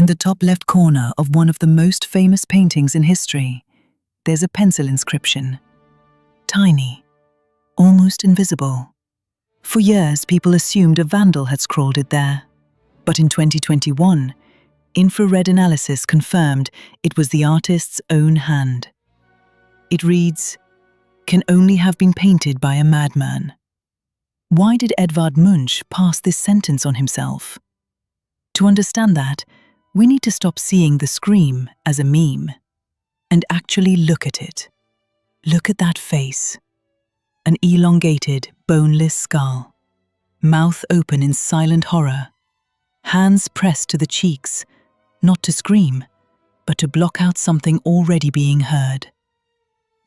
In the top left corner of one of the most famous paintings in history, there's a pencil inscription. Tiny, almost invisible. For years, people assumed a vandal had scrawled it there. But in 2021, infrared analysis confirmed it was the artist's own hand. It reads, "Can only have been painted by a madman." Why did Edvard Munch pass this sentence on himself? To understand that, we need to stop seeing the scream as a meme and actually look at it. Look at that face. An elongated, boneless skull. Mouth open in silent horror. Hands pressed to the cheeks, not to scream, but to block out something already being heard.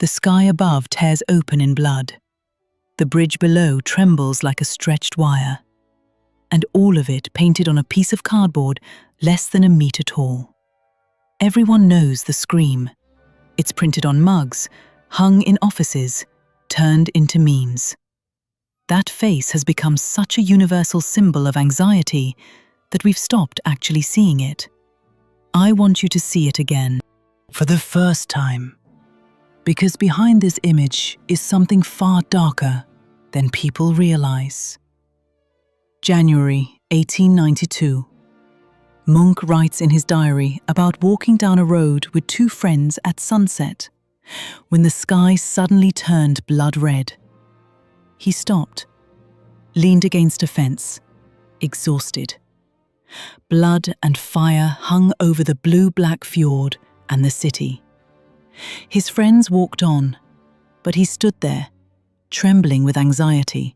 The sky above tears open in blood. The bridge below trembles like a stretched wire. And all of it painted on a piece of cardboard less than a meter tall. Everyone knows the scream. It's printed on mugs, hung in offices, turned into memes. That face has become such a universal symbol of anxiety that we've stopped actually seeing it. I want you to see it again, for the first time. Because behind this image is something far darker than people realize. January 1892. Munch writes in his diary about walking down a road with two friends at sunset, when the sky suddenly turned blood red. He stopped, leaned against a fence, exhausted. Blood and fire hung over the blue-black fjord and the city. His friends walked on, but he stood there, trembling with anxiety,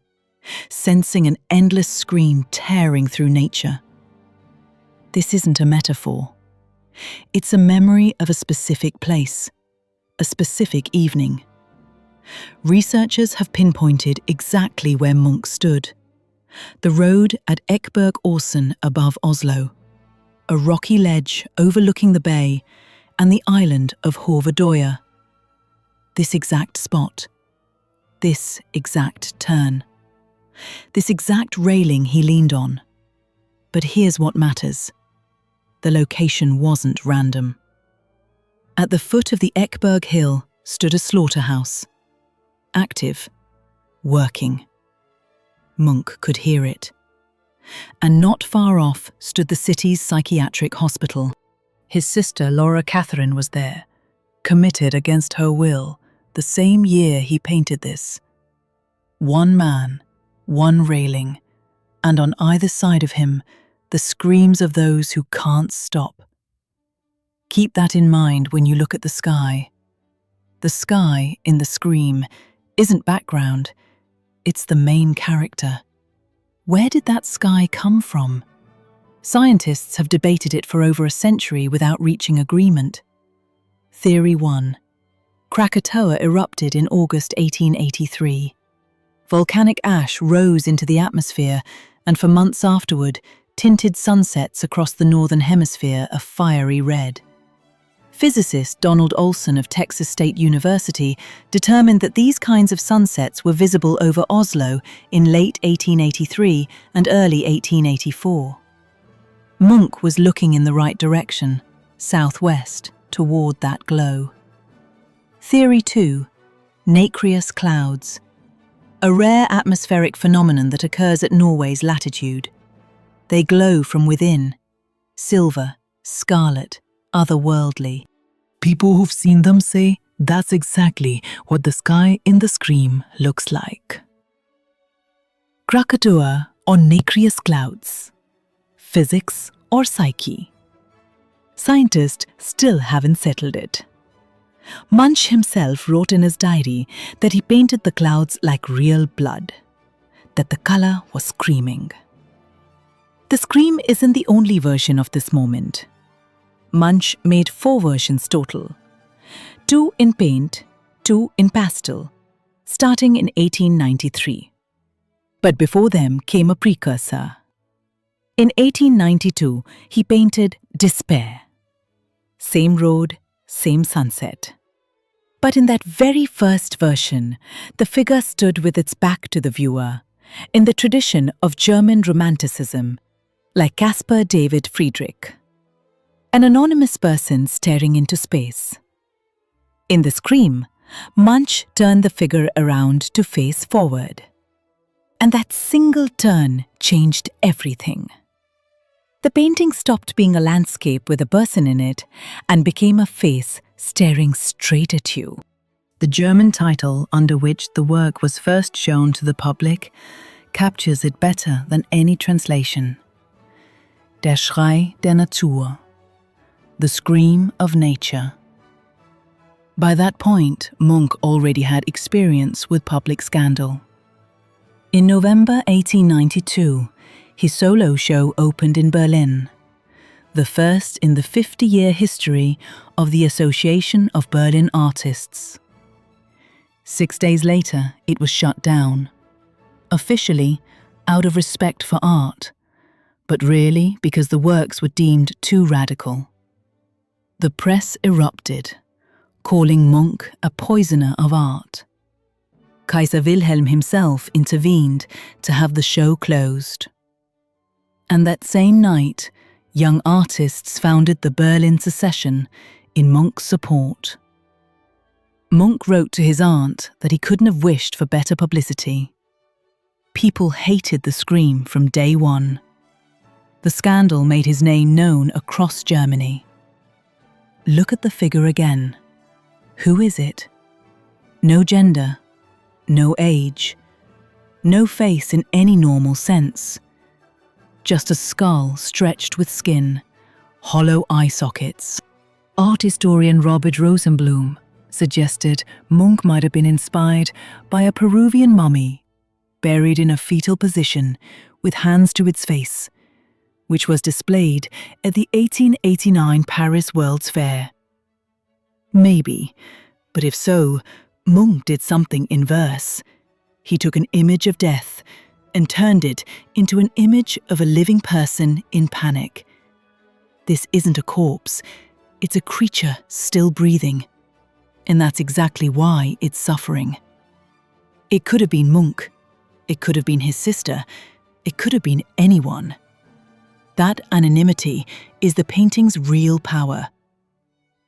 sensing an endless scream tearing through nature. This isn't a metaphor. It's a memory of a specific place, a specific evening. Researchers have pinpointed exactly where Munch stood. The road at Ekeberg-Åsen above Oslo, a rocky ledge overlooking the bay and the island of Hoverdøya. This exact spot, this exact turn, this exact railing he leaned on. But here's what matters. The location wasn't random. At the foot of the Ekeberg Hill stood a slaughterhouse. Active, working. Munch could hear it. And not far off stood the city's psychiatric hospital. His sister Laura Catherine was there, committed against her will, the same year he painted this. One man, one railing, and on either side of him, the screams of those who can't stop. Keep that in mind when you look at the sky. The sky in the scream isn't background, it's the main character. Where did that sky come from? Scientists have debated it for over a century without reaching agreement. Theory 1. Krakatoa erupted in August 1883. Volcanic ash rose into the atmosphere and for months afterward tinted sunsets across the northern hemisphere a fiery red. Physicist Donald Olson of Texas State University determined that these kinds of sunsets were visible over Oslo in late 1883 and early 1884. Munch was looking in the right direction, southwest, toward that glow. Theory 2. Nacreous clouds. A rare atmospheric phenomenon that occurs at Norway's latitude. They glow from within. Silver, scarlet, otherworldly. People who've seen them say that's exactly what the sky in the scream looks like. Krakatoa or nacreous clouds. Physics or psyche? Scientists still haven't settled it. Munch himself wrote in his diary that he painted the clouds like real blood, that the color was screaming. The scream isn't the only version of this moment. Munch made 4 versions total. 2 in paint, 2 in pastel, starting in 1893. But before them came a precursor. In 1892, he painted Despair. Same road, same sunset. But in that very first version, the figure stood with its back to the viewer, in the tradition of German Romanticism, like Caspar David Friedrich. an anonymous person staring into space. In the scream, Munch turned the figure around to face forward. And that single turn changed everything. The painting stopped being a landscape with a person in it and became a face staring straight at you. The German title under which the work was first shown to the public captures it better than any translation. Der Schrei der Natur, the scream of nature. By that point, Munch already had experience with public scandal. In November 1892, his solo show opened in Berlin, the first in the 50-year history of the Association of Berlin Artists. 6 days later, it was shut down, officially out of respect for art, but really because the works were deemed too radical. The press erupted, calling Munch a poisoner of art. Kaiser Wilhelm himself intervened to have the show closed. And that same night, young artists founded the Berlin Secession in Munch's support. Munch wrote to his aunt that he couldn't have wished for better publicity. People hated the scream from day one. The scandal made his name known across Germany. Look at the figure again. Who is it? No gender, no age, no face in any normal sense. Just a skull stretched with skin, hollow eye sockets. Art historian Robert Rosenblum suggested Munch might have been inspired by a Peruvian mummy buried in a fetal position with hands to its face, which was displayed at the 1889 Paris World's Fair. Maybe, but if so, Munch did something in verse. He took an image of death and turned it into an image of a living person in panic. This isn't a corpse, it's a creature still breathing. And that's exactly why it's suffering. It could have been Munch. It could have been his sister. It could have been anyone. That anonymity is the painting's real power.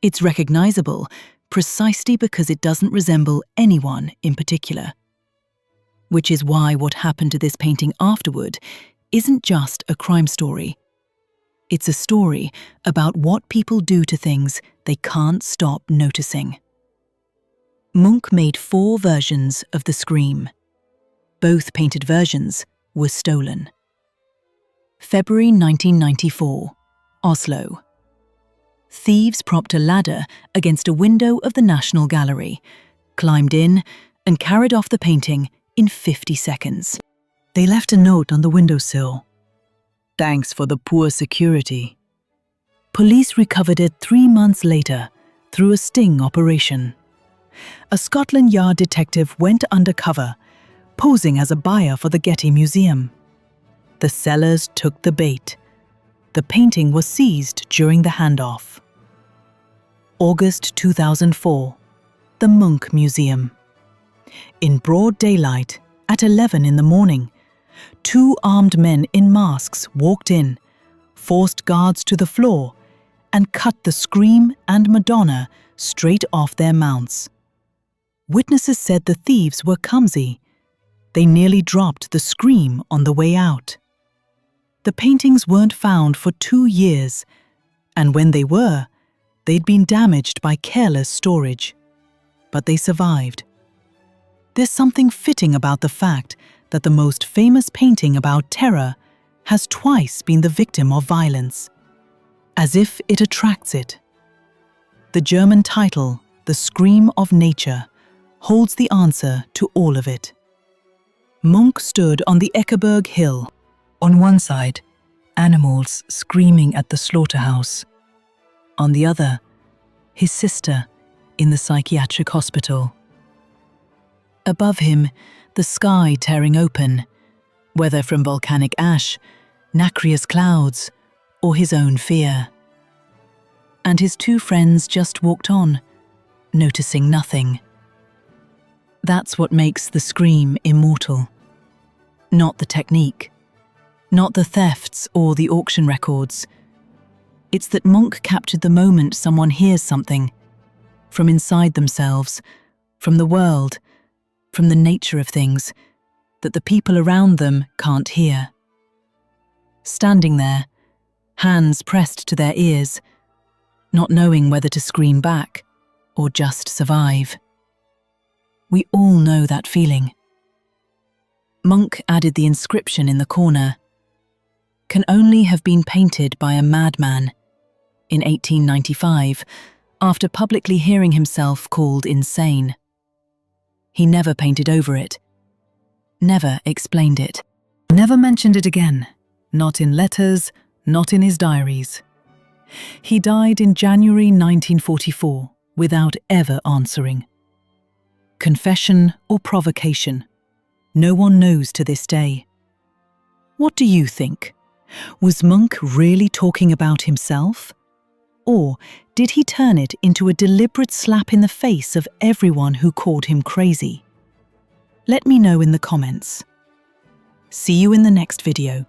It's recognizable precisely because it doesn't resemble anyone in particular. Which is why what happened to this painting afterward isn't just a crime story. It's a story about what people do to things they can't stop noticing. Munch made 4 versions of the scream. Both painted versions were stolen. February 1994, Oslo. Thieves propped a ladder against a window of the National Gallery, climbed in, and carried off the painting in 50 seconds. They left a note on the windowsill. "Thanks for the poor security." Police recovered it 3 months later through a sting operation. A Scotland Yard detective went undercover, posing as a buyer for the Getty Museum. The sellers took the bait. The painting was seized during the handoff. August 2004, the Munch Museum. In broad daylight, at 11 in the morning, 2 armed men in masks walked in, forced guards to the floor, and cut the Scream and Madonna straight off their mounts. Witnesses said the thieves were clumsy. They nearly dropped the Scream on the way out. The paintings weren't found for 2 years, and when they were, they'd been damaged by careless storage. But they survived. There's something fitting about the fact that the most famous painting about terror has twice been the victim of violence, as if it attracts it. The German title, The Scream of Nature, holds the answer to all of it. Munch stood on the Eckeberg Hill. On one side, animals screaming at the slaughterhouse. On the other, his sister in the psychiatric hospital. Above him, the sky tearing open, whether from volcanic ash, nacreous clouds, or his own fear. And his 2 friends just walked on, noticing nothing. That's what makes the Scream immortal. Not the technique, not the thefts or the auction records. It's that Munch captured the moment someone hears something, from inside themselves, from the world, from the nature of things, that the people around them can't hear. Standing there, hands pressed to their ears, not knowing whether to scream back or just survive. We all know that feeling. Munch added the inscription in the corner, "Can only have been painted by a madman," in 1895, after publicly hearing himself called insane. He never painted over it, never explained it, never mentioned it again, not in letters, not in his diaries. He died in January 1944 without ever answering. Confession or provocation? No one knows to this day. What do you think? Was Munch really talking about himself? Or did he turn it into a deliberate slap in the face of everyone who called him crazy? Let me know in the comments. See you in the next video.